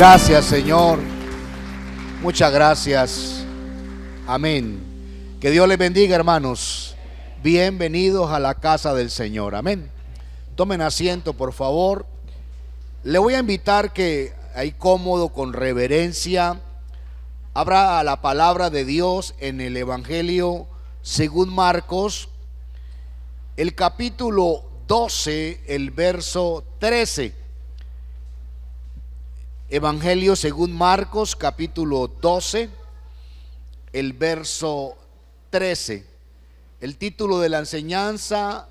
Gracias, Señor. Muchas gracias. Amén. Que Dios les bendiga, hermanos. Bienvenidos a la casa del Señor. Amén. Tomen asiento, por favor. Le voy a invitar que ahí cómodo, con reverencia, abra la palabra de Dios en el Evangelio según Marcos, el capítulo 12, el verso 13. Evangelio según Marcos, capítulo 12, el verso 13. El título de la enseñanza: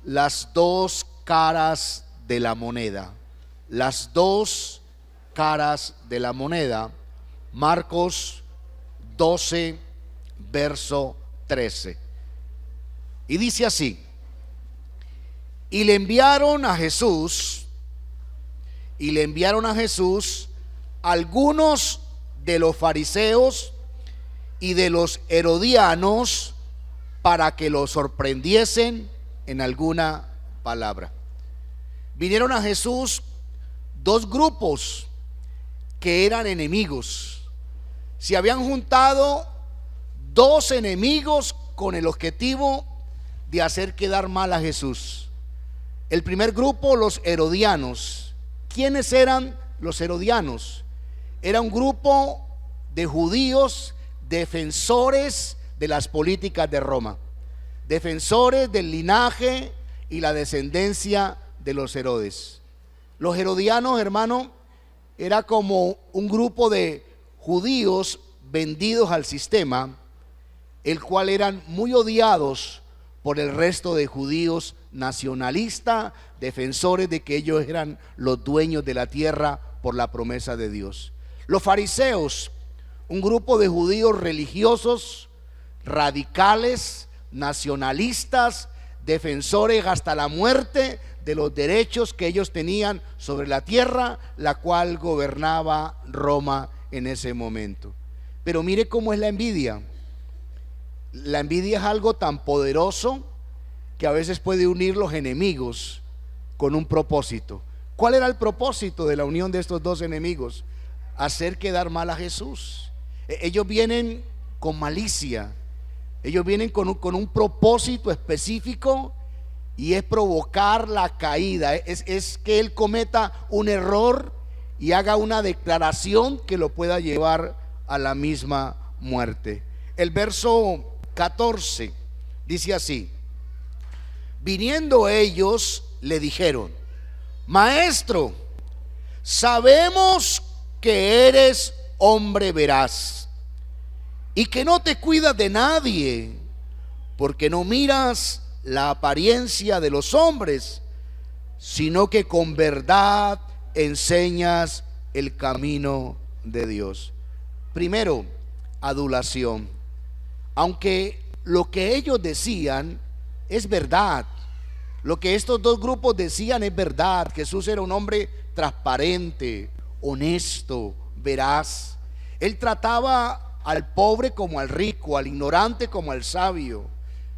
las dos caras de la moneda. Las dos caras de la moneda. Marcos 12, verso 13. Y dice así: y le enviaron a Jesús algunos de los fariseos y de los herodianos para que lo sorprendiesen en alguna palabra. Vinieron a Jesús dos grupos que eran enemigos. Se habían juntado dos enemigos con el objetivo de hacer quedar mal a Jesús. El primer grupo, los herodianos. ¿Quiénes eran los herodianos? Era un grupo de judíos defensores de las políticas de Roma, defensores del linaje y la descendencia de los Herodes. Los herodianos, hermano, era como un grupo de judíos vendidos al sistema, el cual eran muy odiados por el resto de judíos nacionalistas, defensores de que ellos eran los dueños de la tierra por la promesa de Dios. Los fariseos, un grupo de judíos religiosos, radicales, nacionalistas, defensores hasta la muerte de los derechos que ellos tenían sobre la tierra, la cual gobernaba Roma en ese momento. Pero mire cómo es la envidia. La envidia es algo tan poderoso que a veces puede unir los enemigos con un propósito. ¿Cuál era el propósito de la unión de estos dos enemigos? Hacer quedar mal a Jesús. Ellos vienen con malicia, ellos vienen con un propósito específico, y es provocar la caída, es que él cometa un error y haga una declaración que lo pueda llevar a la misma muerte. El verso 14 dice así: viniendo ellos le dijeron: Maestro, sabemos que eres hombre veraz y que no te cuidas de nadie, porque no miras la apariencia de los hombres, sino que con verdad enseñas el camino de Dios. Primero, adulación. Aunque lo que ellos decían es verdad, lo que estos dos grupos decían es verdad. Jesús era un hombre transparente, honesto, veraz. Él trataba al pobre como al rico, al ignorante como al sabio.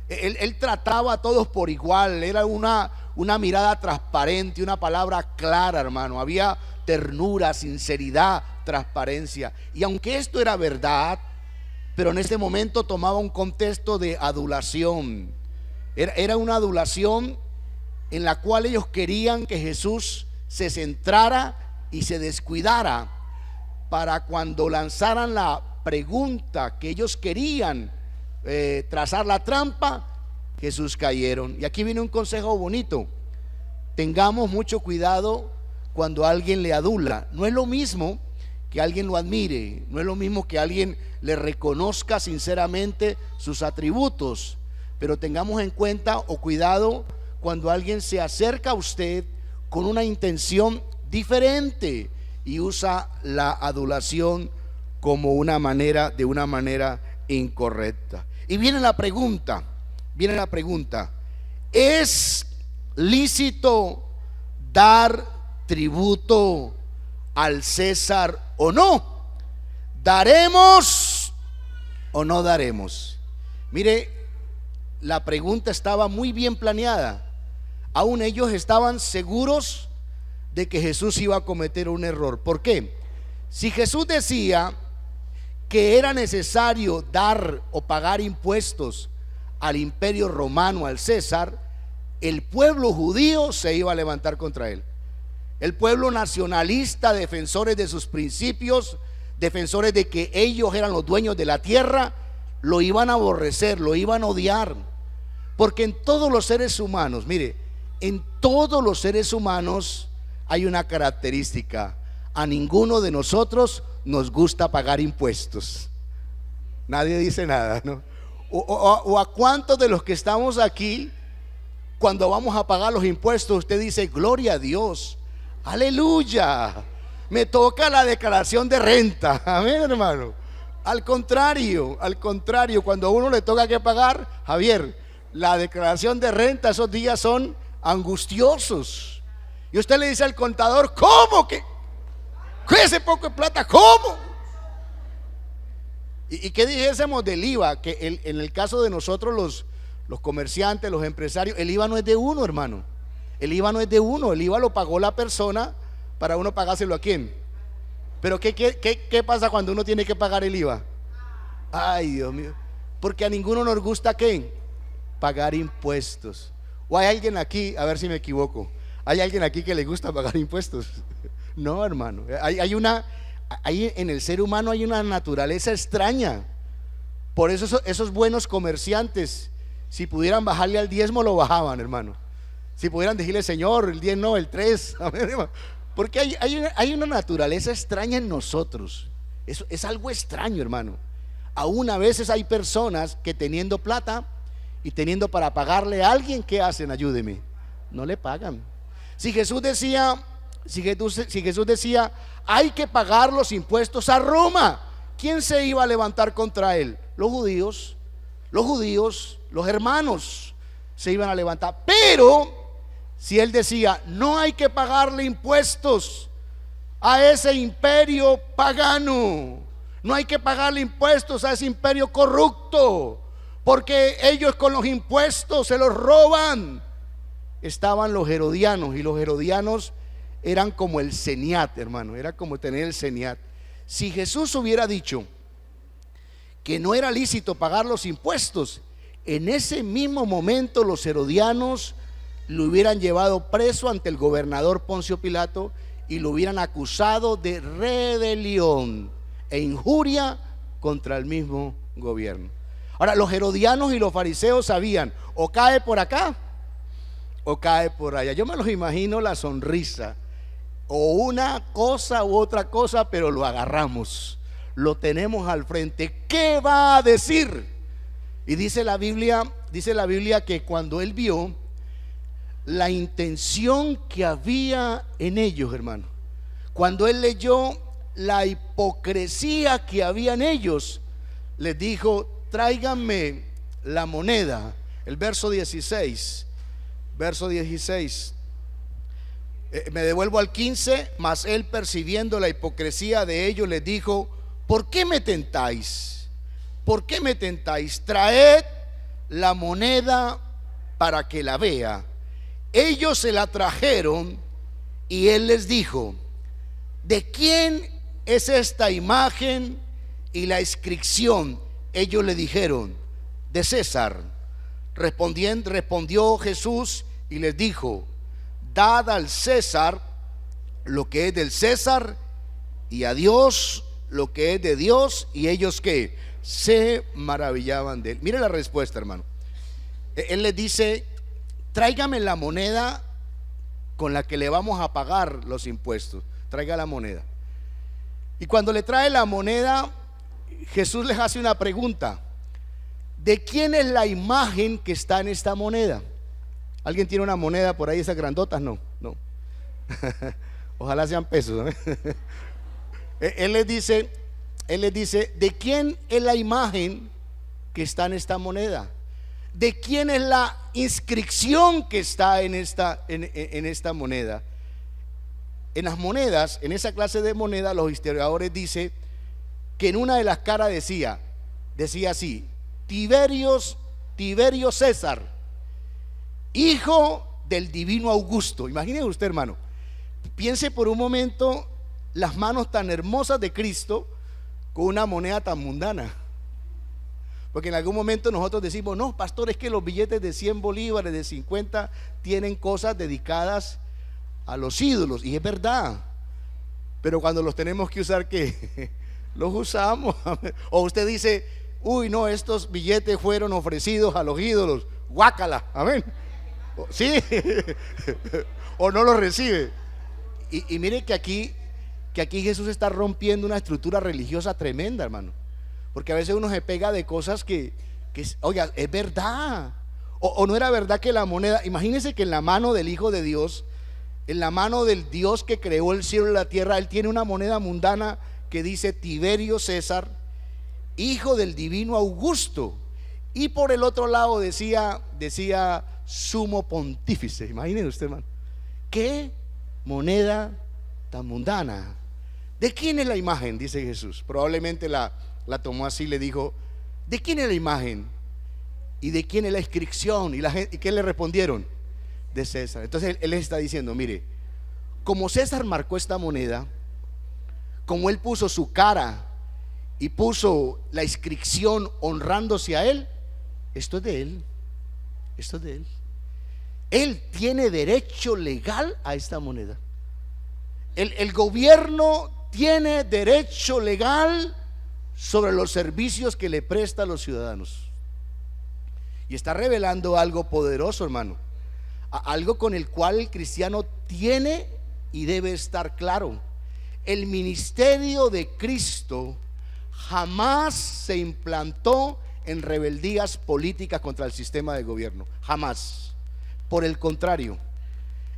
Él trataba a todos por igual. Era una mirada transparente, una palabra clara, hermano. Había ternura, sinceridad, transparencia. Y aunque esto era verdad, pero en este momento tomaba un contexto de adulación. Era una adulación en la cual ellos querían que Jesús se centrara y se descuidara, para cuando lanzaran la pregunta que ellos querían, trazar la trampa, Jesús cayeron. Y aquí viene un consejo bonito: tengamos mucho cuidado cuando alguien le adula. No es lo mismo que alguien lo admire, no es lo mismo que alguien le reconozca sinceramente sus atributos, pero tengamos en cuenta o cuidado cuando alguien se acerca a usted con una intención diferente y usa la adulación como una manera incorrecta. Y viene la pregunta: ¿es lícito dar tributo al César o no? ¿Daremos o no daremos? Mire, la pregunta estaba muy bien planeada. Aún ellos estaban seguros de que Jesús iba a cometer un error. ¿Por qué? Si Jesús decía que era necesario dar o pagar impuestos al imperio romano, al César, el pueblo judío se iba a levantar contra él. El pueblo nacionalista, defensores de sus principios, defensores de que ellos eran los dueños de la tierra, lo iban a aborrecer, lo iban a odiar. Porque en todos los seres humanos, mire, en todos los seres humanos hay una característica: a ninguno de nosotros nos gusta pagar impuestos. Nadie dice nada, ¿no? O a cuántos de los que estamos aquí, cuando vamos a pagar los impuestos, usted dice: gloria a Dios, aleluya, me toca la declaración de renta. Amén, hermano. Al contrario, cuando a uno le toca que pagar, Javier, la declaración de renta, esos días son angustiosos. Y usted le dice al contador: ¿cómo que ese poco de plata? ¿Cómo? ¿Y qué dijésemos del IVA? Que en el caso de nosotros los comerciantes, los empresarios, el IVA no es de uno, hermano. El IVA no es de uno, el IVA lo pagó la persona para uno pagárselo a quién. Pero ¿qué pasa cuando uno tiene que pagar el IVA? Ay, Dios mío, porque a ninguno nos gusta ¿qué? Pagar impuestos. ¿O hay alguien aquí, a ver si me equivoco, hay alguien aquí que le gusta pagar impuestos? No, hermano, hay en el ser humano hay una naturaleza extraña. Por eso esos buenos comerciantes, si pudieran bajarle al diezmo, lo bajaban, hermano. Si pudieran decirle: Señor, el 10 no, el 3. Porque hay una naturaleza extraña en nosotros. Eso es algo extraño, hermano. Aún a veces hay personas que teniendo plata y teniendo para pagarle a alguien, ¿qué hacen? Ayúdeme, no le pagan. Si Jesús decía hay que pagar los impuestos a Roma, ¿quién se iba a levantar contra él? Los judíos, los hermanos se iban a levantar. Pero si él decía: no hay que pagarle impuestos a ese imperio pagano, no hay que pagarle impuestos a ese imperio corrupto, porque ellos con los impuestos se los roban. Estaban los herodianos, y los herodianos eran como el Seniat, hermano, era como tener el Seniat. Si Jesús hubiera dicho que no era lícito pagar los impuestos, en ese mismo momento los herodianos lo hubieran llevado preso ante el gobernador Poncio Pilato y lo hubieran acusado de rebelión e injuria contra el mismo gobierno. Ahora, los herodianos y los fariseos sabían: o cae por acá o cae por allá. Yo me los imagino la sonrisa, o una cosa u otra cosa, pero lo agarramos, lo tenemos al frente. ¿Qué va a decir? Y dice la Biblia que cuando él vio la intención que había en ellos, hermano, cuando él leyó la hipocresía que había en ellos, les dijo: tráiganme la moneda. El verso 16, me devuelvo al 15. Mas él, percibiendo la hipocresía de ellos, les dijo: ¿por qué me tentáis? ¿Por qué me tentáis? Traed la moneda para que la vea. Ellos se la trajeron y él les dijo: ¿de quién es esta imagen y la inscripción? Ellos le dijeron: de César. Respondió Jesús y les dijo: dad al César lo que es del César, y a Dios lo que es de Dios. Y ellos ¿qué? Se maravillaban de él. Mire la respuesta, hermano. Él les dice: tráigame la moneda con la que le vamos a pagar los impuestos. Traiga la moneda. Y cuando le trae la moneda, Jesús les hace una pregunta: ¿de quién es la imagen que está en esta moneda? ¿Alguien tiene una moneda por ahí, esas grandotas? No. Ojalá sean pesos, ¿no? Él les dice, ¿de quién es la imagen que está en esta moneda? ¿De quién es la inscripción que está en esta moneda? En las monedas, en esa clase de moneda, los historiadores dicen que en una de las caras decía así: Tiberio César, hijo del divino Augusto. Imagínese usted, hermano, piense por un momento las manos tan hermosas de Cristo con una moneda tan mundana? Porque en algún momento nosotros decimos, no, pastor, es que los billetes de 100 bolívares, de 50, tienen cosas dedicadas a los ídolos. Y es verdad. Pero cuando los tenemos que usar, ¿qué? Los usamos. O usted dice, uy, no, estos billetes fueron ofrecidos a los ídolos. Guácala, amén. Sí. O no los recibe. Y mire que aquí Jesús está rompiendo una estructura religiosa tremenda, hermano. Porque a veces uno se pega de cosas que oiga, es verdad. O no era verdad que la moneda, imagínense que en la mano del Hijo de Dios, en la mano del Dios que creó el cielo y la tierra, Él tiene una moneda mundana que dice Tiberio César, hijo del divino Augusto. Y por el otro lado decía sumo pontífice. Imagínense usted, hermano. ¿Qué moneda tan mundana? ¿De quién es la imagen? Dice Jesús. Probablemente la tomó así, le dijo, ¿de quién es la imagen? ¿Y de quién es la inscripción? ¿Y qué le respondieron? De César. Entonces él está diciendo, mire, como César marcó esta moneda, como él puso su cara y puso la inscripción honrándose a él, esto es de él. Esto es de él. Él tiene derecho legal a esta moneda. El gobierno tiene derecho legal sobre los servicios que le presta a los ciudadanos. Y está revelando algo poderoso, hermano. Algo con el cual el cristiano tiene y debe estar claro. El ministerio de Cristo jamás se implantó en rebeldías políticas contra el sistema de gobierno. Jamás. Por el contrario,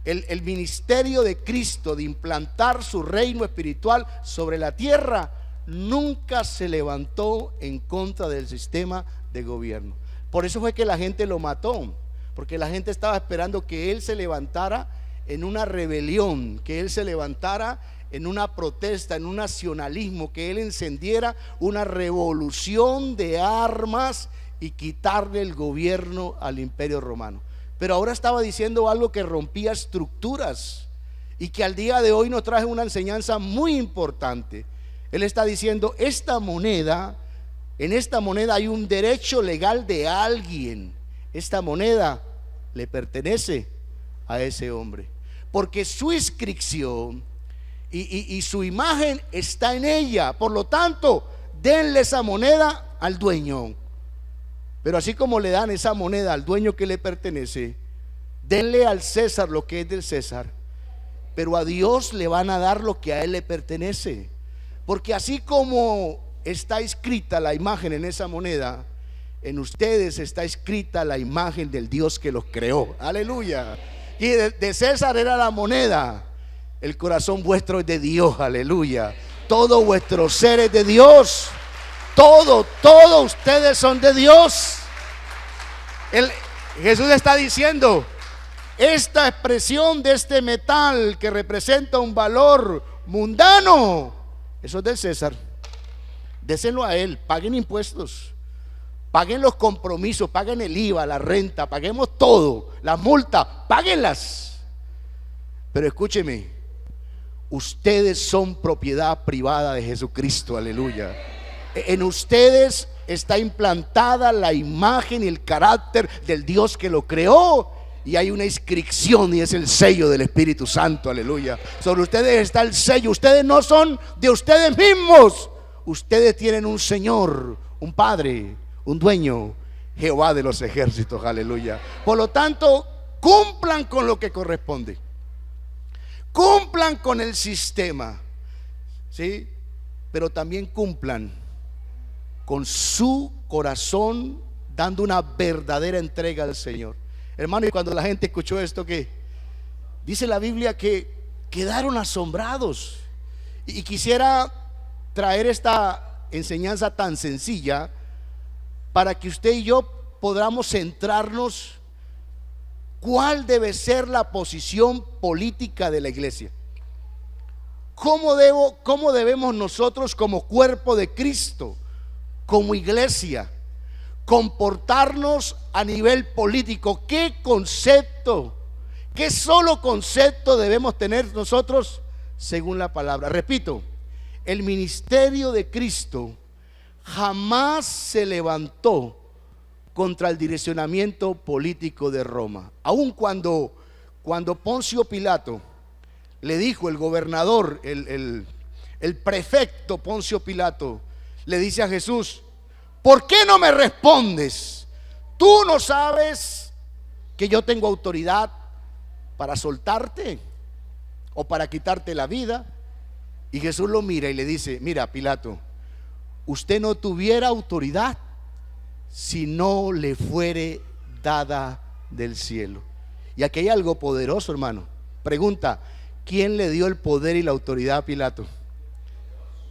el ministerio de Cristo de implantar su reino espiritual sobre la tierra nunca se levantó en contra del sistema de gobierno. Por eso fue que la gente lo mató, porque la gente estaba esperando que él se levantara en una rebelión, que él se levantara en una protesta, en un nacionalismo, que él encendiera una revolución de armas y quitarle el gobierno al Imperio Romano. Pero ahora estaba diciendo algo que rompía estructuras y que al día de hoy nos trae una enseñanza muy importante. Él está diciendo, esta moneda, en esta moneda hay un derecho legal de alguien. Esta moneda le pertenece a ese hombre, porque su inscripción y su imagen está en ella. Por lo tanto, denle esa moneda al dueño. Pero así como le dan esa moneda al dueño que le pertenece, denle al César lo que es del César, pero a Dios le van a dar lo que a él le pertenece. Porque así como está escrita la imagen en esa moneda, en ustedes está escrita la imagen del Dios que los creó. Aleluya. Y de César era la moneda. El corazón vuestro es de Dios. Aleluya. Todo vuestro ser es de Dios. Todo ustedes son de Dios. Jesús está diciendo, esta expresión de este metal que representa un valor mundano, eso es del César. Déselo a él, paguen impuestos, paguen los compromisos, paguen el IVA, la renta, paguemos todo, las multas, páguenlas. Pero escúcheme, ustedes son propiedad privada de Jesucristo, aleluya. En ustedes está implantada la imagen y el carácter del Dios que lo creó. Y hay una inscripción y es el sello del Espíritu Santo, aleluya. Sobre ustedes está el sello. Ustedes no son de ustedes mismos. Ustedes tienen un Señor, un Padre, un dueño, Jehová de los ejércitos, aleluya. Por lo tanto, cumplan con lo que corresponde. Cumplan con el sistema, ¿sí? Pero también cumplan con su corazón, dando una verdadera entrega al Señor. Hermano, y cuando la gente escuchó esto, que dice la Biblia que quedaron asombrados. Y quisiera traer esta enseñanza tan sencilla para que usted y yo podamos centrarnos cuál debe ser la posición política de la iglesia. ¿Cómo debemos nosotros como cuerpo de Cristo, como iglesia, comportarnos a nivel político? ¿Qué concepto, qué solo concepto debemos tener nosotros según la palabra. Repito, el ministerio de Cristo jamás se levantó contra el direccionamiento político de Roma. Aun cuando Poncio Pilato le dijo, el gobernador, el prefecto Poncio Pilato, le dice a Jesús: ¿por qué no me respondes? ¿Tú no sabes que yo tengo autoridad para soltarte o para quitarte la vida? Y Jesús lo mira y le dice: mira, Pilato, usted no tuviera autoridad si no le fuere dada del cielo. Y aquí hay algo poderoso, hermano. Pregunta: ¿quién le dio el poder y la autoridad a Pilato?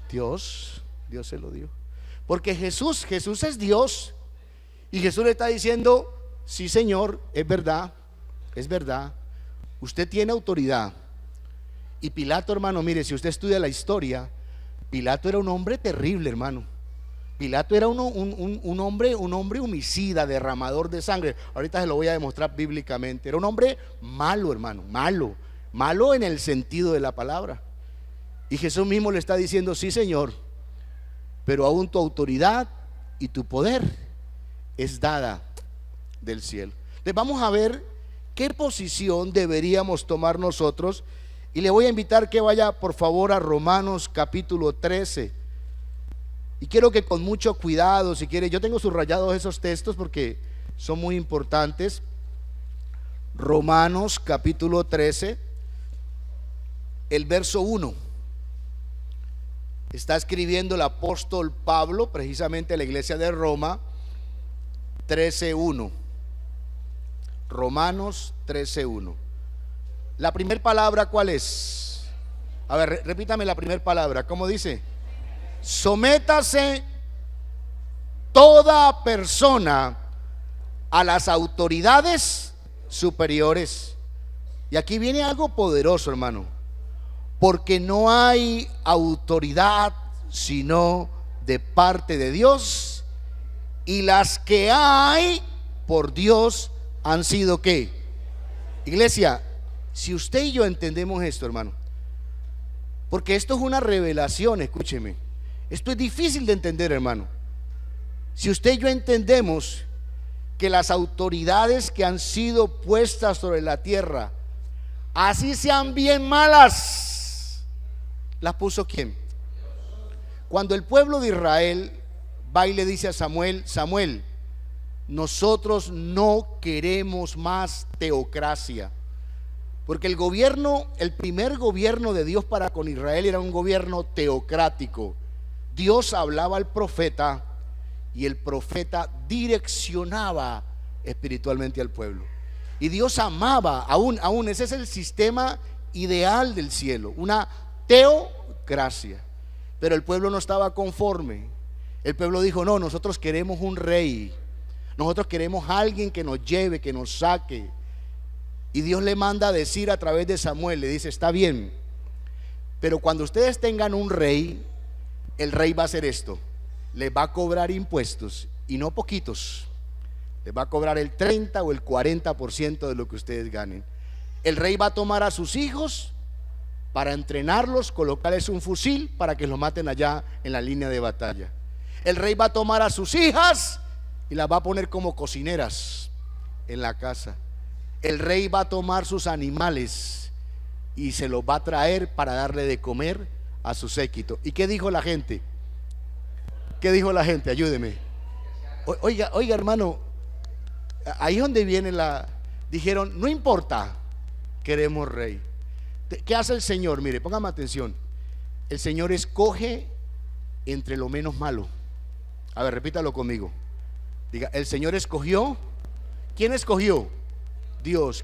Dios se lo dio. Porque Jesús es Dios. Y Jesús le está diciendo: sí, Señor, es verdad, usted tiene autoridad. Y Pilato, hermano, mire, si usted estudia la historia, Pilato era un hombre terrible, hermano. Pilato era un hombre homicida, derramador de sangre. Ahorita se lo voy a demostrar bíblicamente. Era un hombre malo, hermano, malo en el sentido de la palabra. Y Jesús mismo le está diciendo: sí, Señor, pero aún tu autoridad y tu poder es dada del cielo. Entonces vamos a ver qué posición deberíamos tomar nosotros. Y le voy a invitar que vaya por favor a Romanos capítulo 13. Y quiero que con mucho cuidado, si quiere, yo tengo subrayados esos textos porque son muy importantes. Romanos capítulo 13, el verso 1. Está escribiendo el apóstol Pablo precisamente a la iglesia de Roma. 13:1. Romanos 13:1. La primera palabra, ¿cuál es? A ver, repítame la primera palabra. ¿Cómo dice? Sométase toda persona a las autoridades superiores. Y aquí viene algo poderoso, hermano. Porque no hay autoridad sino de parte de Dios, y las que hay por Dios han sido ¿qué? Iglesia, si usted y yo entendemos esto, hermano, porque esto es una revelación, escúcheme, esto es difícil de entender, hermano. Si usted y yo entendemos que las autoridades que han sido puestas sobre la tierra, así sean bien malas, ¿las puso quién? Cuando el pueblo de Israel va y le dice a Samuel: Samuel, nosotros no queremos más teocracia, porque el primer gobierno de Dios para con Israel era un gobierno teocrático. Dios hablaba al profeta y el profeta direccionaba espiritualmente al pueblo. Y Dios amaba, aún ese es el sistema ideal del cielo, una teocracia. Pero el pueblo no estaba conforme. El pueblo dijo: no, nosotros queremos un rey, nosotros queremos alguien que nos lleve, que nos saque. Y Dios le manda a decir a través de Samuel, le dice: está bien, pero cuando ustedes tengan un rey, el rey va a hacer esto: les va a cobrar impuestos, y no poquitos, les va a cobrar el 30 o el 40% de lo que ustedes ganen. El rey va a tomar a sus hijos para entrenarlos, colocarles un fusil para que los maten allá en la línea de batalla. El rey va a tomar a sus hijas y las va a poner como cocineras en la casa. El rey va a tomar sus animales y se los va a traer para darle de comer a su séquito. ¿Y qué dijo la gente? ¿Qué dijo la gente? Ayúdeme. Oiga, hermano, ahí es donde viene dijeron: no importa, queremos rey. ¿Qué hace el Señor? Mire, póngame atención. El Señor escoge entre lo menos malo. A ver, repítalo conmigo. Diga: el Señor escogió. ¿Quién escogió? Dios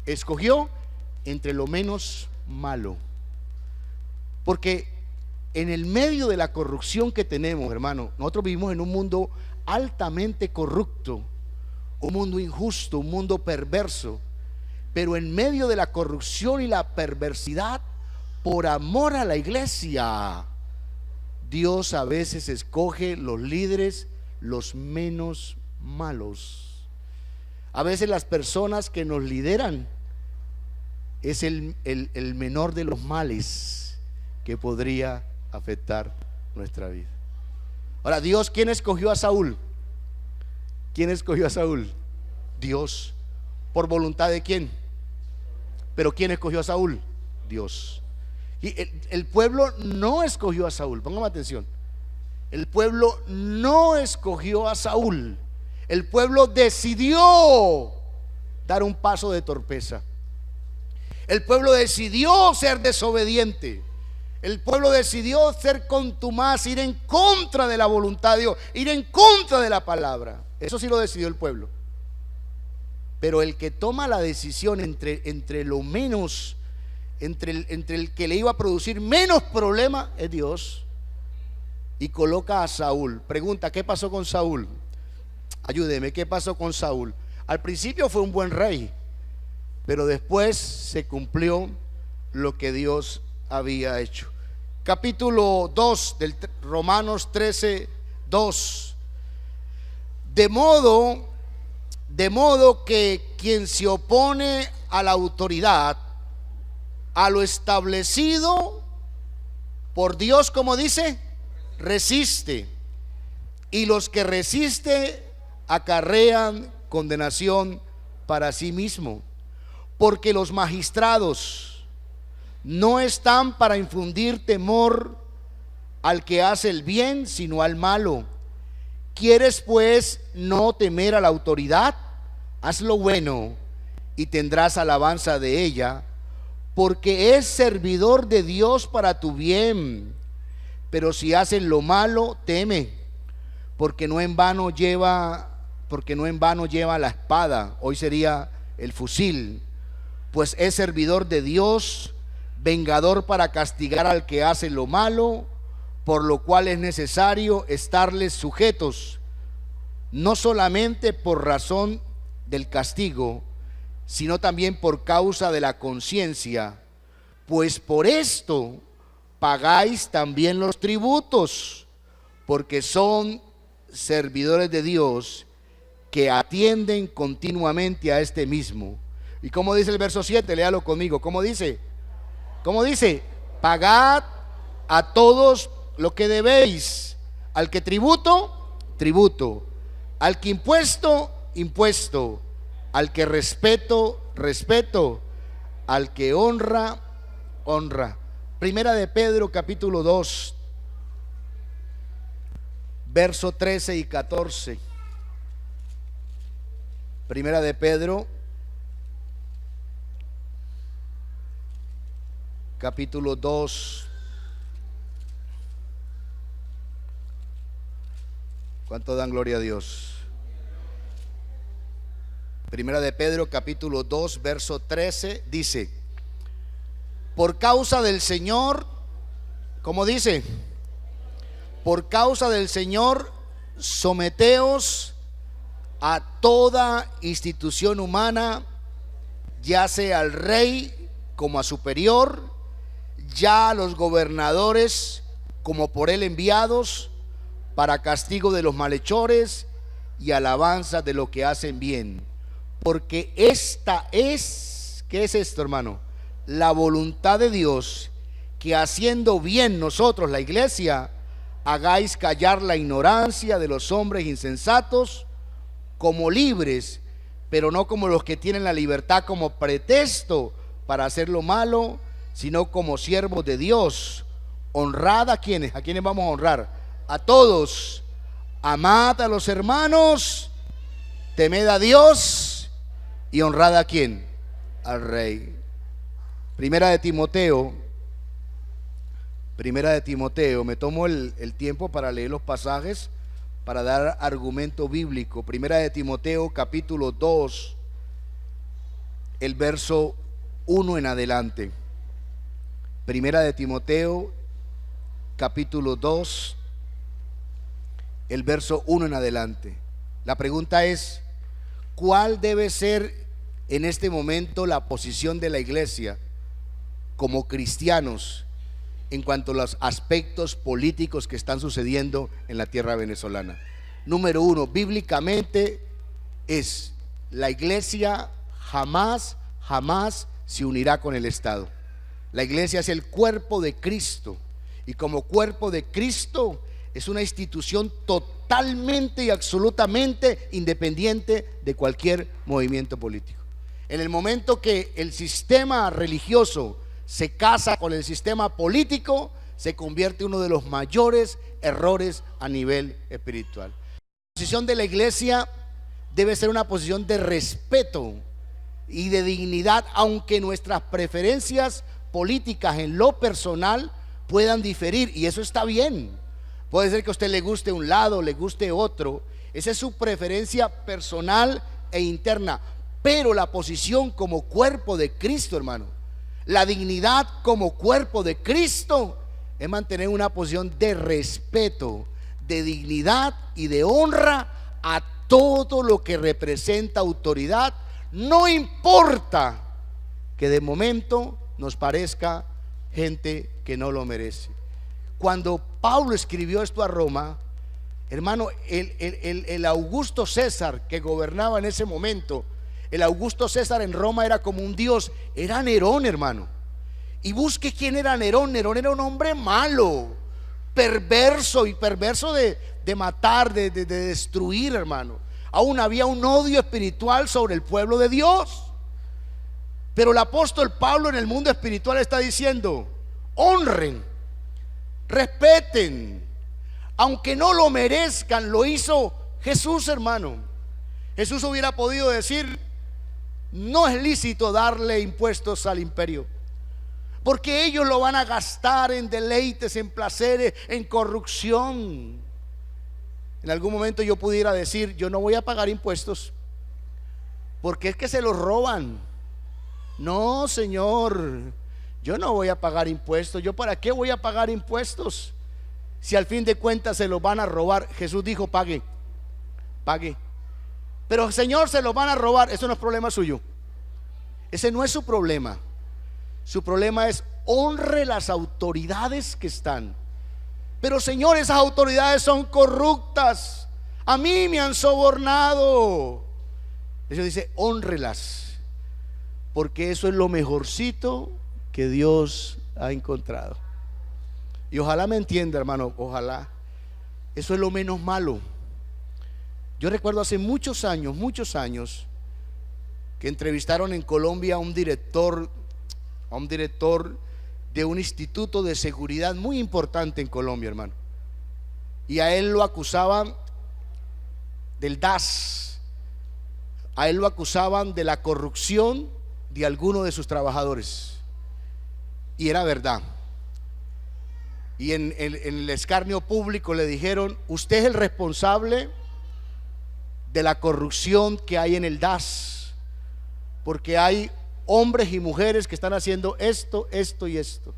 escogió entre lo menos malo. Porque en el medio de la corrupción que tenemos, hermano, nosotros vivimos en un mundo altamente corrupto, un mundo injusto, un mundo perverso. Pero en medio de la corrupción y la perversidad, por amor a la iglesia, Dios a veces escoge los líderes los menos malos. A veces las personas que nos lideran es el menor de los males que podría afectar nuestra vida. Ahora, Dios, ¿quién escogió a Saúl? ¿Quién escogió a Saúl? Dios. ¿Por voluntad de quién? Pero ¿quién escogió a Saúl? Dios. Y el pueblo no escogió a Saúl. Póngame atención. El pueblo no escogió a Saúl. El pueblo decidió dar un paso de torpeza. El pueblo decidió ser desobediente. El pueblo decidió ser contumaz, ir en contra de la voluntad de Dios, ir en contra de la palabra. Eso sí lo decidió el pueblo. Pero el que toma la decisión entre lo menos, entre el que le iba a producir menos problema, es Dios. Y coloca a Saúl. Pregunta, ¿qué pasó con Saúl? Ayúdeme, ¿qué pasó con Saúl? Al principio fue un buen rey, pero después se cumplió lo que Dios había hecho. Capítulo 2 del Romanos 13, 2. De modo que quien se opone a la autoridad, a lo establecido por Dios, como dice, resiste, y los que resiste acarrean condenación para sí mismo, porque los magistrados no están para infundir temor al que hace el bien, sino al malo. ¿Quieres pues no temer a la autoridad? Haz lo bueno y tendrás alabanza de ella, porque es servidor de Dios para tu bien. Pero si haces lo malo, teme, porque no en vano lleva la espada, hoy sería el fusil, pues es servidor de Dios, vengador para castigar al que hace lo malo, por lo cual es necesario estarles sujetos, no solamente por razón del castigo, sino también por causa de la conciencia, pues por esto pagáis también los tributos, porque son servidores de Dios que atienden continuamente a este mismo. ¿Y cómo dice el verso 7? Léalo conmigo. ¿Cómo dice? ¿Cómo dice? Pagad a todos lo que debéis. Al que tributo, tributo. Al que impuesto, impuesto. Al que respeto, respeto. Al que honra, honra. Primera de Pedro, capítulo 2, verso 13 y 14. Primera de Pedro, capítulo 2. ¿Cuánto dan gloria a Dios? Primera de Pedro, capítulo 2, verso 13, dice: por causa del Señor, ¿cómo dice? Por causa del Señor, someteos a toda institución humana, ya sea al rey como a superior, ya a los gobernadores como por él enviados, para castigo de los malhechores y alabanza de los que hacen bien. Porque esta es, ¿qué es esto, hermano? La voluntad de Dios, que haciendo bien nosotros, la iglesia, hagáis callar la ignorancia de los hombres insensatos, como libres, pero no como los que tienen la libertad como pretexto para hacer lo malo, sino como siervos de Dios. Honrad a quienes vamos a honrar, a todos. Amad a los hermanos, temed a Dios y honrad a quién, al rey. Primera de Timoteo, me tomo el tiempo para leer los pasajes, para dar argumento bíblico. Primera de Timoteo, capítulo 2, el verso 1 en adelante. Primera de Timoteo, capítulo 2, el verso 1 en adelante. La pregunta es: ¿cuál debe ser en este momento la posición de la iglesia como cristianos en cuanto a los aspectos políticos que están sucediendo en la tierra venezolana? Número 1, bíblicamente la iglesia jamás se unirá con el Estado. La iglesia es el cuerpo de Cristo, y como cuerpo de Cristo es una institución totalmente y absolutamente independiente de cualquier movimiento político. En el momento que el sistema religioso se casa con el sistema político, se convierte en uno de los mayores errores a nivel espiritual. La posición de la iglesia debe ser una posición de respeto y de dignidad, aunque nuestras preferencias políticas en lo personal puedan diferir, y eso está bien. Puede ser que a usted le guste un lado, le guste otro, esa es su preferencia personal e interna, pero la posición como cuerpo de Cristo, hermano, la dignidad como cuerpo de Cristo es mantener una posición de respeto, de dignidad y de honra a todo lo que representa autoridad, no importa que de momento nos parezca gente que no lo merece. Cuando Pablo escribió esto a Roma, hermano, el Augusto César que gobernaba en ese momento, el Augusto César en Roma era como un dios, era Nerón, hermano. Y busque quién era Nerón. Nerón era un hombre malo, perverso de matar, de destruir, hermano. Aún había un odio espiritual sobre el pueblo de Dios. Pero el apóstol Pablo en el mundo espiritual está diciendo: honren, respeten, aunque no lo merezcan. Lo hizo Jesús, hermano. Jesús hubiera podido decir: no es lícito darle impuestos al imperio, porque ellos lo van a gastar en deleites, en placeres, en corrupción. En algún momento yo pudiera decir: yo no voy a pagar impuestos, porque es que se los roban. No, Señor, yo no voy a pagar impuestos. ¿Yo para qué voy a pagar impuestos si al fin de cuentas se los van a robar? Jesús dijo: pague, pague. Pero Señor, se los van a robar. Eso no es problema suyo. Ese no es su problema. Su problema es: honre las autoridades que están. Pero Señor, esas autoridades son corruptas, a mí me han sobornado. Eso dice: honrelas, porque eso es lo mejorcito que Dios ha encontrado. Y ojalá me entienda, hermano, ojalá. Eso es lo menos malo. Yo recuerdo hace muchos años, que entrevistaron en Colombia a un director de un instituto de seguridad muy importante en Colombia, hermano. Y a él lo acusaban del DAS, a él lo acusaban de la corrupción de alguno de sus trabajadores. Y era verdad. Y en el escarnio público le dijeron: usted es el responsable de la corrupción que hay en el DAS, porque hay hombres y mujeres que están haciendo esto, esto y esto.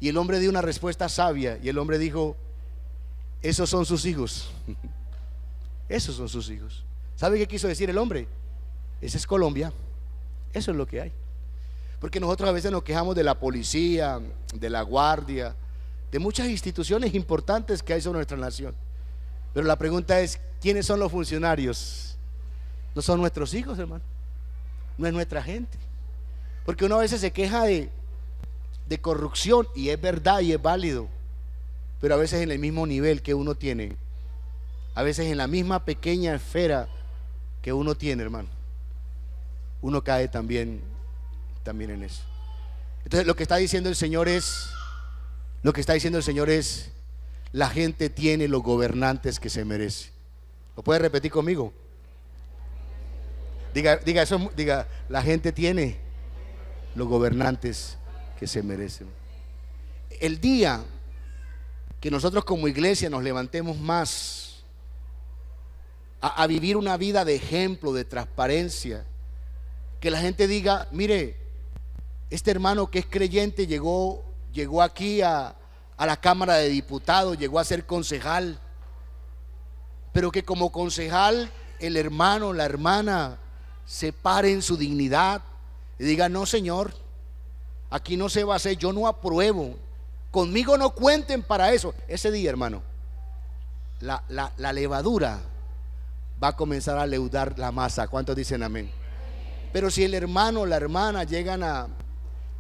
Y el hombre dio una respuesta sabia, y el hombre dijo: esos son sus hijos. Esos son sus hijos. ¿Sabe qué quiso decir el hombre? Esa es Colombia. Eso es lo que hay. Porque nosotros a veces nos quejamos de la policía, de la guardia, de muchas instituciones importantes que hay sobre nuestra nación. Pero la pregunta es: ¿quiénes son los funcionarios? No son nuestros hijos, hermano. No es nuestra gente. Porque uno a veces se queja de corrupción, y es verdad y es válido, pero a veces en el mismo nivel que uno tiene, a veces en la misma pequeña esfera que uno tiene, hermano, uno cae también en eso. Entonces lo que está diciendo el Señor es: la gente tiene los gobernantes que se merece. ¿Lo puede repetir conmigo? Diga eso, diga: la gente tiene los gobernantes que se merecen. El día que nosotros como iglesia nos levantemos más a vivir una vida de ejemplo, de transparencia, que la gente diga: mire, este hermano que es creyente llegó aquí a la Cámara de Diputados, llegó a ser concejal, pero que como concejal el hermano, la hermana se pare en su dignidad y diga: no, Señor, aquí no se va a hacer, yo no apruebo, conmigo no cuenten para eso. Ese día, hermano, la levadura va a comenzar a leudar la masa. ¿Cuántos dicen amén? Pero si el hermano o la hermana llegan a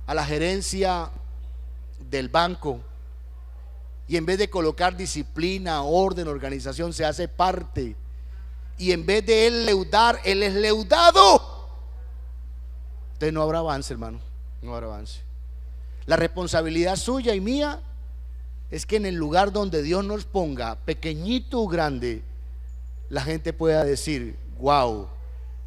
la gerencia del banco y en vez de colocar disciplina, orden, organización, se hace parte, y en vez de él leudar, él es leudado, entonces no habrá avance, hermano, no habrá avance. La responsabilidad suya y mía es que en el lugar donde Dios nos ponga, pequeñito o grande, la gente pueda decir: wow,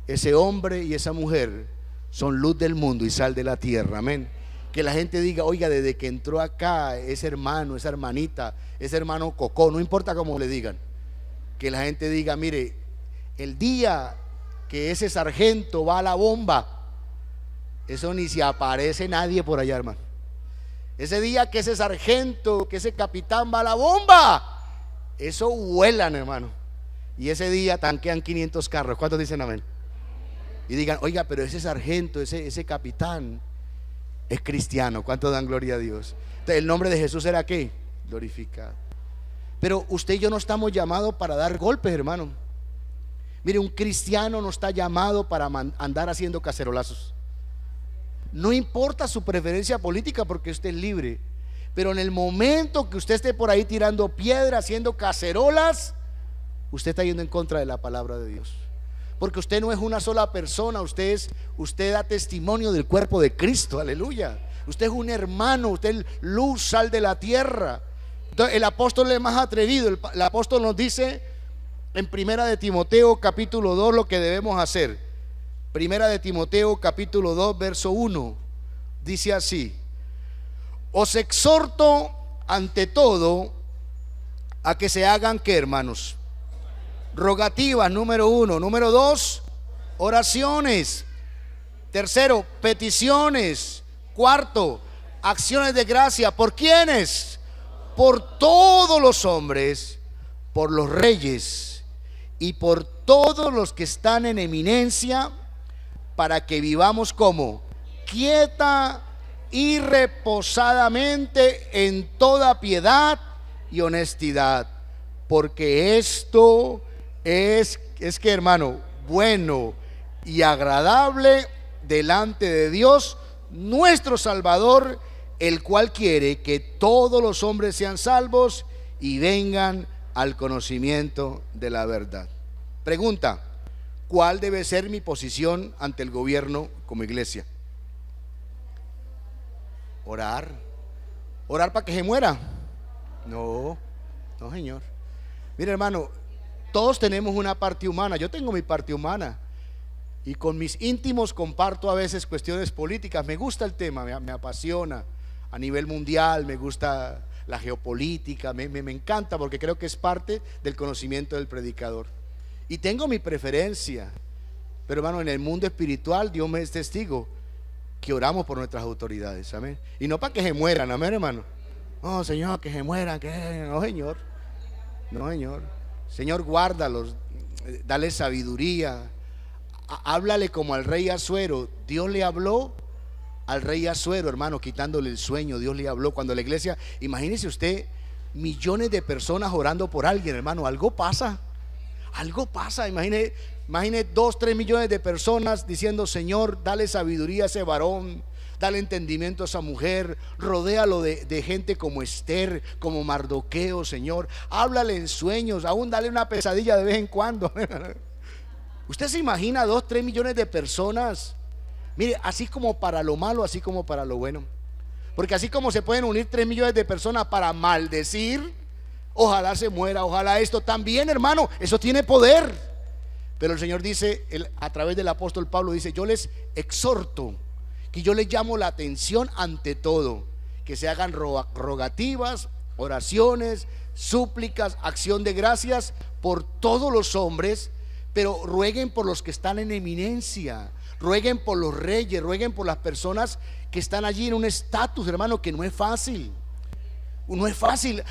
ese hombre y esa mujer son luz del mundo y sal de la tierra. Amén. Que la gente diga: oiga, desde que entró acá ese hermano, esa hermanita, ese hermano Cocó, no importa cómo le digan, que la gente diga: mire, el día que ese sargento va a la bomba, eso ni se aparece nadie por allá, hermano. Ese día que ese sargento, que ese capitán va a la bomba, eso vuelan, hermano. Y ese día tanquean 500 carros. ¿Cuántos dicen amén? Y digan: oiga, pero ese sargento, ese capitán es cristiano. ¿Cuántos dan gloria a Dios? Entonces, el nombre de Jesús era ¿qué? Glorificado. Pero usted y yo no estamos llamados para dar golpes, hermano. Mire, un cristiano no está llamado para andar haciendo cacerolazos. No importa su preferencia política, porque usted es libre. Pero en el momento que usted esté por ahí tirando piedras, haciendo cacerolas, usted está yendo en contra de la palabra de Dios. Porque usted no es una sola persona, usted da testimonio del cuerpo de Cristo, aleluya. Usted es un hermano, usted es luz, sal de la tierra. Entonces, el apóstol es más atrevido. El apóstol nos dice en Primera de Timoteo capítulo 2 lo que debemos hacer. Primera de Timoteo capítulo 2 verso 1 dice así: os exhorto ante todo a que se hagan, ¿qué, hermanos? Rogativas, número 1. Número 2, oraciones. Tercero, peticiones. Cuarto, acciones de gracia. ¿Por quiénes? Por todos los hombres, por los reyes y por todos los que están en eminencia, para que vivamos como quieta y reposadamente en toda piedad y honestidad, porque esto es que, hermano, bueno y agradable delante de Dios nuestro Salvador, el cual quiere que todos los hombres sean salvos y vengan al conocimiento de la verdad. Pregunta: ¿cuál debe ser mi posición ante el gobierno como iglesia? Orar. ¿Orar para que se muera? No, no, señor. Mire, hermano, todos tenemos una parte humana. Yo tengo mi parte humana y con mis íntimos comparto a veces cuestiones políticas. Me gusta el tema, me apasiona a nivel mundial, me gusta la geopolítica, me encanta, porque creo que es parte del conocimiento del predicador. Y tengo mi preferencia, pero, hermano, en el mundo espiritual Dios me es testigo que oramos por nuestras autoridades, amén. Y no para que se mueran, amén, hermano. No, Señor, que se mueran, no, Señor. No, Señor. Señor, guárdalos, dale sabiduría. Háblale como al rey Asuero. Dios le habló al rey Asuero, hermano, quitándole el sueño. Dios le habló cuando la iglesia, imagínese usted, millones de personas orando por alguien, hermano. Algo pasa. Algo pasa. Imagine 2, 3 millones de personas diciendo: Señor, dale sabiduría a ese varón, dale entendimiento a esa mujer, rodéalo de gente como Esther, como Mardoqueo, Señor. Háblale en sueños, aún dale una pesadilla de vez en cuando. Usted se imagina 2, 3 millones de personas. Mire, así como para lo malo, así como para lo bueno. Porque así como se pueden unir 3 millones de personas para maldecir, ojalá se muera, ojalá esto, también, hermano, eso tiene poder. Pero el Señor dice, a través del apóstol Pablo dice: yo les exhorto, que yo les llamo la atención ante todo, que se hagan rogativas, oraciones, súplicas, acción de gracias por todos los hombres, pero rueguen por los que están en eminencia, rueguen por los reyes, rueguen por las personas que están allí en un estatus, hermano, que no es fácil. No es fácil.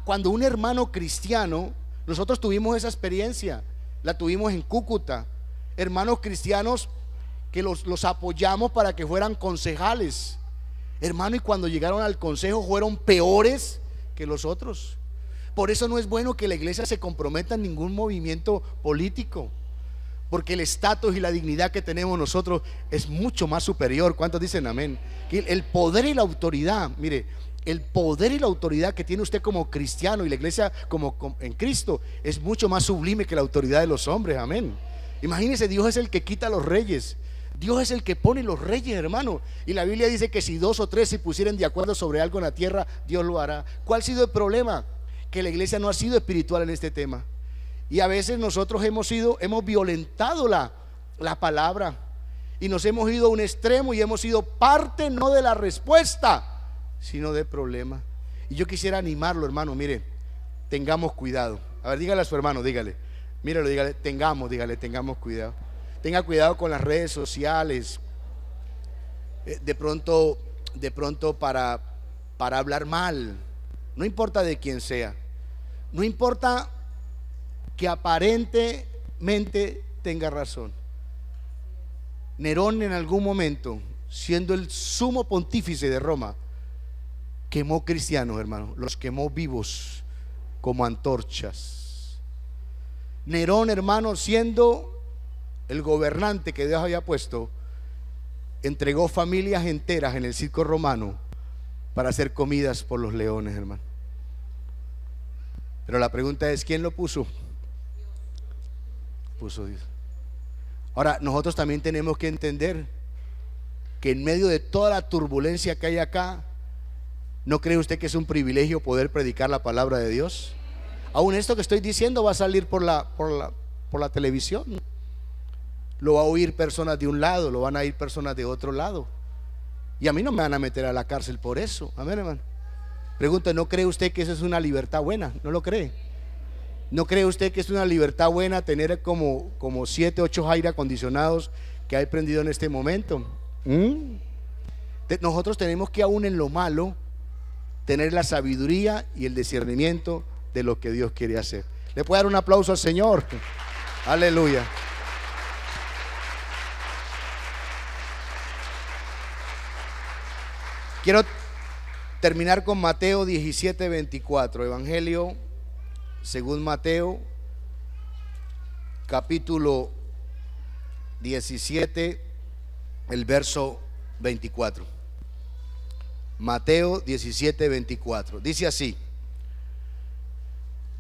Cuando un hermano cristiano, nosotros tuvimos esa experiencia, la tuvimos en Cúcuta, hermanos cristianos que los apoyamos para que fueran concejales, hermano, y cuando llegaron al consejo fueron peores que los otros. Por eso no es bueno que la iglesia se comprometa en ningún movimiento político, porque el estatus y la dignidad que tenemos nosotros es mucho más superior. ¿Cuántos dicen amén? Que el poder y la autoridad, mire, el poder y la autoridad que tiene usted como cristiano y la iglesia como en Cristo es mucho más sublime que la autoridad de los hombres. Amén. Imagínense, Dios es el que quita a los reyes. Dios es el que pone los reyes, hermano. Y la Biblia dice que si 2 o 3 se pusieren de acuerdo sobre algo en la tierra, Dios lo hará. ¿Cuál ha sido el problema? Que la iglesia no ha sido espiritual en este tema. Y a veces nosotros hemos violentado la palabra, y nos hemos ido a un extremo y hemos sido parte no de la respuesta, sino del problema. Y yo quisiera animarlo, hermano, mire, tengamos cuidado. A ver, dígale a su hermano, dígale, míralo, dígale, tengamos cuidado. Tenga cuidado con las redes sociales. De pronto para hablar mal, no importa de quién sea, no importa que aparentemente tenga razón. Nerón en algún momento, siendo el sumo pontífice de Roma, quemó cristianos, hermano, los quemó vivos como antorchas. Nerón, hermano, siendo el gobernante que Dios había puesto, entregó familias enteras en el circo romano para ser comidas por los leones, hermano. Pero la pregunta es, ¿quién lo puso? Puso Dios. Ahora, nosotros también tenemos que entender que en medio de toda la turbulencia que hay acá, ¿no cree usted que es un privilegio poder predicar la palabra de Dios? Aún esto que estoy diciendo va a salir por la televisión. Lo va a oír personas de un lado, lo van a oír personas de otro lado. Y a mí no me van a meter a la cárcel por eso. Amén, hermano. Pregunta, ¿no cree usted que eso es una libertad buena? ¿No lo cree? ¿No cree usted que es una libertad buena tener como 7, 8 aire acondicionados que hay prendido en este momento? Nosotros tenemos que, aún en lo malo, tener la sabiduría y el discernimiento de lo que Dios quiere hacer. ¿Le puede dar un aplauso al Señor? Aleluya. Quiero terminar con Mateo 17:24, Evangelio según Mateo, capítulo 17, el verso 24. Mateo 17:24. Dice así: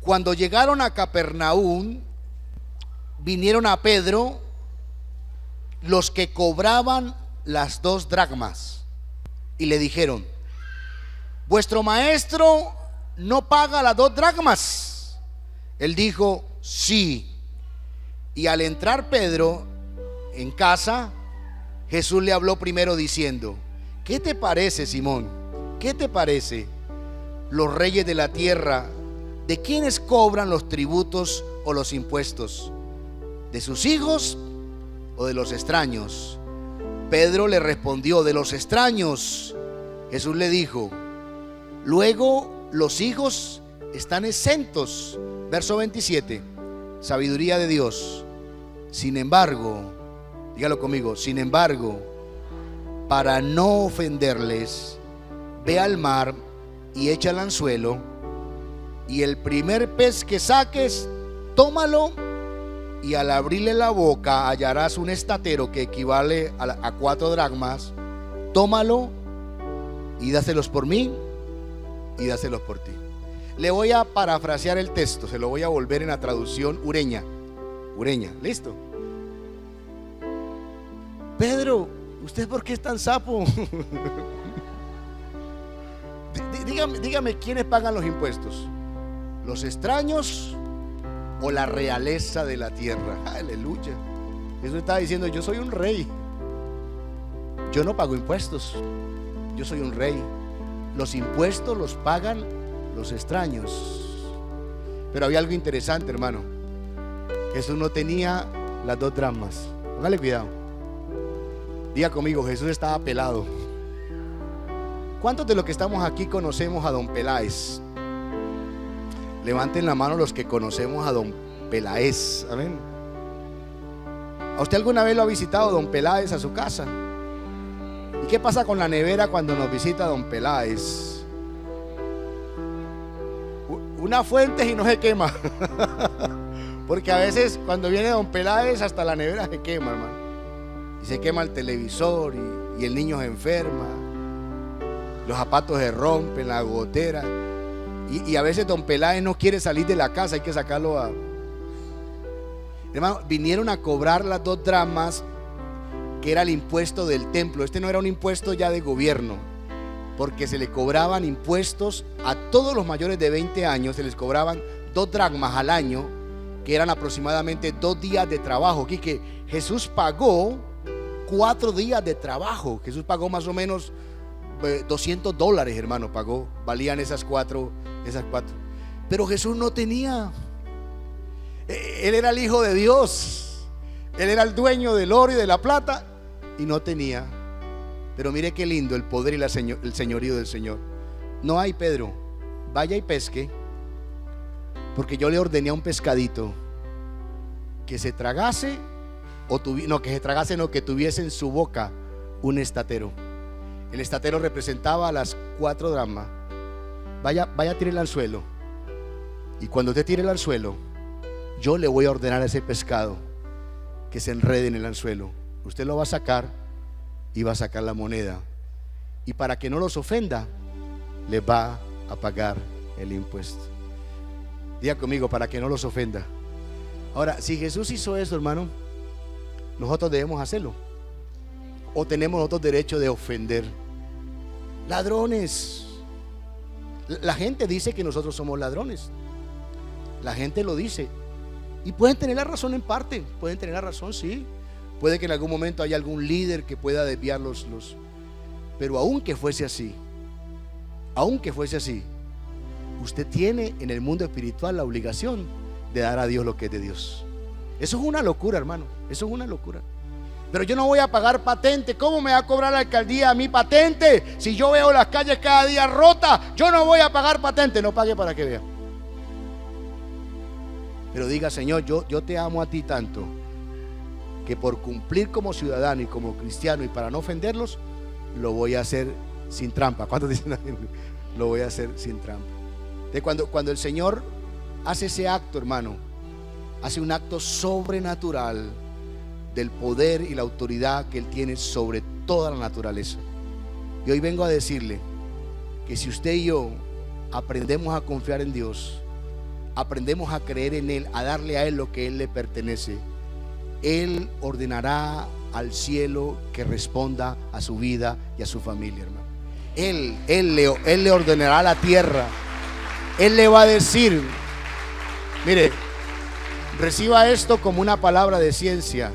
cuando llegaron a Capernaum, vinieron a Pedro los que cobraban las 2 dracmas y le dijeron: vuestro maestro no paga las 2 dracmas. Él dijo: sí. Y al entrar Pedro en casa, Jesús le habló primero diciendo: ¿qué te parece, Simón? ¿Qué te parece? Los reyes de la tierra, ¿de quiénes cobran los tributos o los impuestos? ¿De sus hijos o de los extraños? Pedro le respondió: de los extraños. Jesús le dijo: luego los hijos están exentos. Verso 27, sabiduría de Dios. Sin embargo, dígalo conmigo, sin embargo, para no ofenderles, ve al mar y echa el anzuelo, y el primer pez que saques, tómalo, y al abrirle la boca hallarás un estatero que equivale a 4 dracmas. Tómalo y dáselos por mí y dáselos por ti. Le voy a parafrasear el texto, se lo voy a volver en la traducción ureña. ¿Listo? Pedro, ¿usted por qué es tan sapo? Dígame, ¿quiénes pagan los impuestos? ¿Los extraños o la realeza de la tierra? Aleluya. Jesús estaba diciendo: yo soy un rey, yo no pago impuestos, yo soy un rey. Los impuestos los pagan los extraños. Pero había algo interesante, hermano. Jesús no tenía las 2 dracmas. Póngale cuidado. Diga conmigo: Jesús estaba pelado. ¿Cuántos de los que estamos aquí conocemos a don Peláez? Levanten la mano los que conocemos a don Peláez. Amén. ¿A usted alguna vez lo ha visitado don Peláez a su casa? ¿Y qué pasa con la nevera cuando nos visita don Peláez? Una fuente y no se quema. Porque a veces cuando viene don Peláez hasta la nevera se quema, hermano. Y se quema el televisor y el niño se enferma. Los zapatos se rompen, la gotera. Y a veces don Peláez no quiere salir de la casa, hay que sacarlo a... Hermano, vinieron a cobrar las 2 dracmas, que era el impuesto del templo. Este no era un impuesto ya de gobierno, porque se le cobraban impuestos a todos los mayores de 20 años, se les cobraban 2 dracmas al año, que eran aproximadamente 2 días de trabajo. Aquí que Jesús pagó 4 días de trabajo. Jesús pagó más o menos $200, hermano, pagó, valían esas cuatro. Pero Jesús no tenía. Él era el Hijo de Dios, Él era el dueño del oro y de la plata y no tenía. Pero mire qué lindo el poder y el señorío del Señor. No hay, Pedro, vaya y pesque, porque yo le ordené a un pescadito que se tragase, que tuviese en su boca un estatero. El estatero representaba las 4 dracmas. Vaya, tire el anzuelo. Y cuando usted tire el anzuelo, yo le voy a ordenar a ese pescado que se enrede en el anzuelo. Usted lo va a sacar y va a sacar la moneda. Y para que no los ofenda, le va a pagar el impuesto. Diga conmigo, para que no los ofenda. Ahora, si Jesús hizo eso, hermano, nosotros debemos hacerlo. ¿O tenemos nosotros derecho de ofender? Ladrones. La gente dice que nosotros somos ladrones. La gente lo dice. Y pueden tener la razón en parte. Pueden tener la razón, sí. Puede que en algún momento haya algún líder que pueda desviar los. Pero aunque fuese así, usted tiene en el mundo espiritual la obligación de dar a Dios lo que es de Dios. Eso es una locura, hermano. Eso es una locura. Pero yo no voy a pagar patente. ¿Cómo me va a cobrar la alcaldía a mi patente? Si yo veo las calles cada día rotas, yo no voy a pagar patente. No pague para que vea. Pero diga, Señor, yo te amo a ti tanto, que por cumplir como ciudadano y como cristiano y para no ofenderlos, lo voy a hacer sin trampa. ¿Cuántos dicen? Lo voy a hacer sin trampa. Cuando el Señor hace ese acto, hermano, hace un acto sobrenatural del poder y la autoridad que Él tiene sobre toda la naturaleza. Y hoy vengo a decirle que si usted y yo aprendemos a confiar en Dios, aprendemos a creer en Él, a darle a Él lo que Él le pertenece, Él ordenará al cielo que responda a su vida y a su familia, hermano. Él le ordenará a la tierra. Él le va a decir, mire, reciba esto como una palabra de ciencia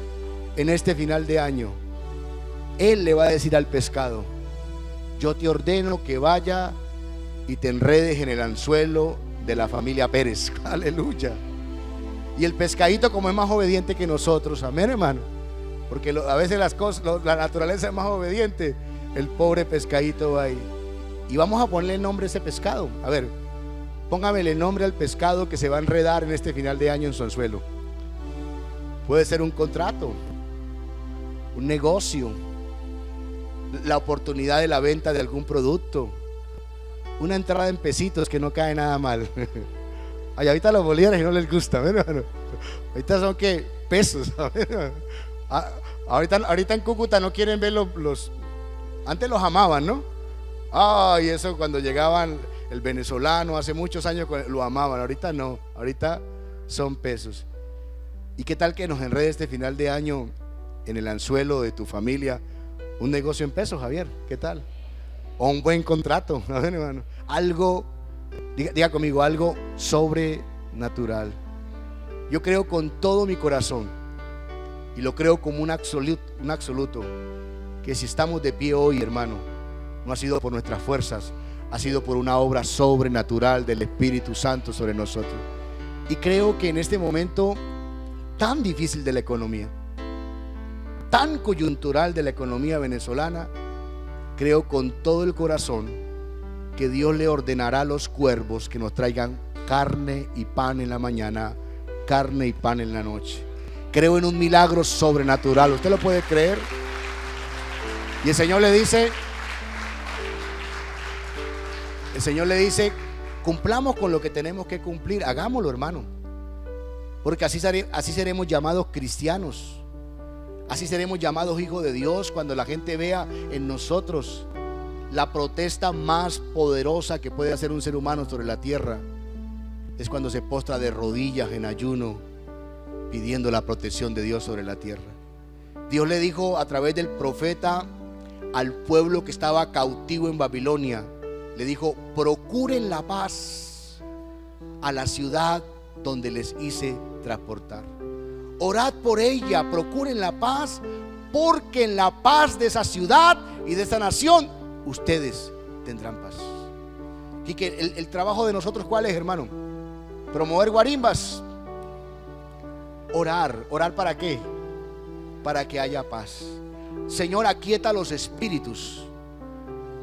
en este final de año. Él le va a decir al pescado: yo te ordeno que vaya y te enredes en el anzuelo de la familia Pérez. Aleluya. Y el pescadito, como es más obediente que nosotros, amén, hermano, porque a veces la naturaleza es más obediente, el pobre pescadito va ahí. Y vamos a ponerle el nombre a ese pescado. A ver, póngame el nombre al pescado que se va a enredar en este final de año en su anzuelo. Puede ser un contrato, un negocio, la oportunidad de la venta de algún producto, una entrada en pesitos que no cae nada mal. Ay, ahorita los bolívares no les gusta, hermano. Ahorita son que pesos. Ahorita en Cúcuta no quieren ver los. Antes los amaban, ¿no? Ay, eso cuando llegaban el venezolano hace muchos años lo amaban. Ahorita no, ahorita son pesos. ¿Y qué tal que nos enrede este final de año en el anzuelo de tu familia un negocio en pesos, Javier? ¿Qué tal? O un buen contrato, a ver, hermano. Algo, diga conmigo, algo sobrenatural. Yo creo con todo mi corazón, y lo creo como un absoluto, que si estamos de pie hoy, hermano, no ha sido por nuestras fuerzas, ha sido por una obra sobrenatural del Espíritu Santo sobre nosotros. Y creo que en este momento tan difícil de la economía, tan coyuntural de la economía venezolana, creo con todo el corazón que Dios le ordenará a los cuervos que nos traigan carne y pan en la mañana, carne y pan en la noche. Creo en un milagro sobrenatural. ¿Usted lo puede creer? Y el Señor le dice, cumplamos con lo que tenemos que cumplir, hagámoslo, hermano. Porque así seremos llamados cristianos. Así seremos llamados hijos de Dios cuando la gente vea en nosotros la protesta más poderosa que puede hacer un ser humano sobre la tierra. Es cuando se postra de rodillas en ayuno pidiendo la protección de Dios sobre la tierra. Dios le dijo a través del profeta al pueblo que estaba cautivo en Babilonia, le dijo: procuren la paz a la ciudad donde les hice transportar. Orad por ella, procuren la paz, porque en la paz de esa ciudad y de esa nación ustedes tendrán paz. Y que el trabajo de nosotros, ¿cuál es, hermano? Promover guarimbas. Orar. ¿Orar para qué? Para que haya paz. Señor, aquieta los espíritus,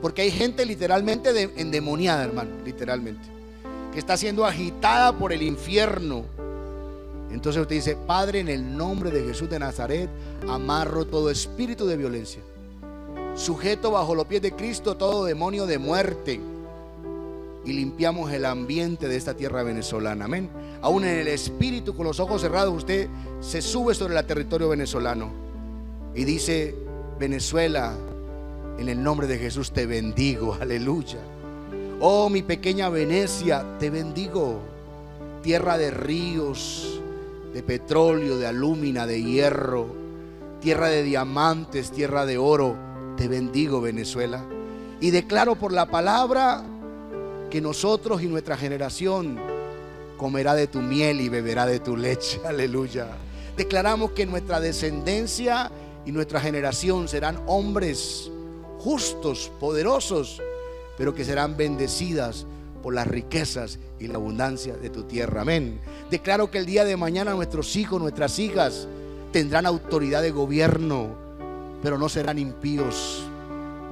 porque hay gente literalmente endemoniada, hermano, literalmente, que está siendo agitada por el infierno. Entonces usted dice: Padre, en el nombre de Jesús de Nazaret, amarro todo espíritu de violencia, sujeto bajo los pies de Cristo todo demonio de muerte, y limpiamos el ambiente de esta tierra venezolana. Amén. Aún en el espíritu, con los ojos cerrados, usted se sube sobre el territorio venezolano y dice: Venezuela, en el nombre de Jesús te bendigo. Aleluya. Oh, mi pequeña Venecia, te bendigo. Tierra de ríos, de petróleo, de alúmina, de hierro, tierra de diamantes, tierra de oro, te bendigo, Venezuela. Y declaro por la palabra que nosotros y nuestra generación comerá de tu miel y beberá de tu leche. Aleluya. Declaramos que nuestra descendencia y nuestra generación serán hombres justos, poderosos, pero que serán bendecidas por las riquezas y la abundancia de tu tierra. Amén. Declaro que el día de mañana nuestros hijos, nuestras hijas tendrán autoridad de gobierno, pero no serán impíos,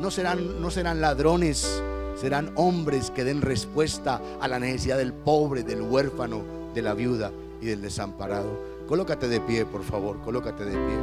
no serán ladrones, serán hombres que den respuesta a la necesidad del pobre, del huérfano, de la viuda y del desamparado. Colócate de pie, por favor, colócate de pie.